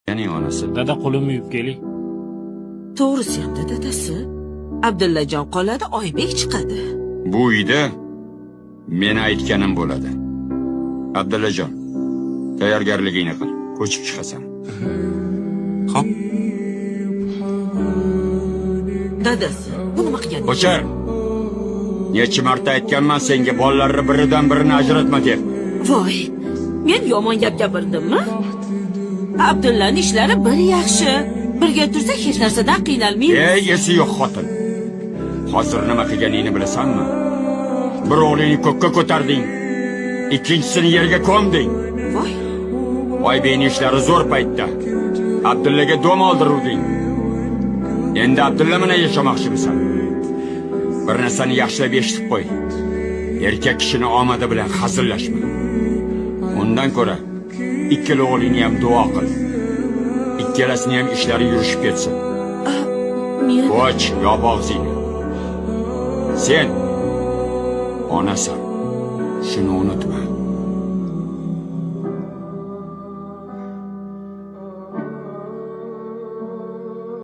Yaning onasi. Dada qo'limni yuvib keling. To'g'risi ham dadasi. Abdullajon qoladi, Oybek chiqadi. Bu uyda meni aytganim bo'ladi. Abdullajon, tayyorgarligingni qil. Ko'chib chiqasan. Xo'p. Dadasi, bu nima qilganingiz? Ko'char. Necha marta aytganman senga bolalarni biridan birini ajratma deb. Voy, men yomon gap gapirdimmi? Abdullaning ishlari bir yaxshi. Birga tursak hech narsadan qiynalmaymiz. Esi yo'q xotin. Hozir nima qilganingni bilasanmi? Bir o'g'lingni ko'kka ko'tarding, ikkinchisini yerga ko'mding. Voy, Oybekning ishlari zo'r paytda Abdullaga dom oldiruvding. Endi Abdulla bilan yashamoqchimisan? Bir narsani yaxshilab eshitib qo'y. Erkak kishini omadi bilan hazillashma. Undan ko'ra ikkala o'g'lingni ham duo qil. Ikkalasini ham ishlari yurishib ketsin. men Och, yop og'zingni. Sen onasan. Shuni unutma.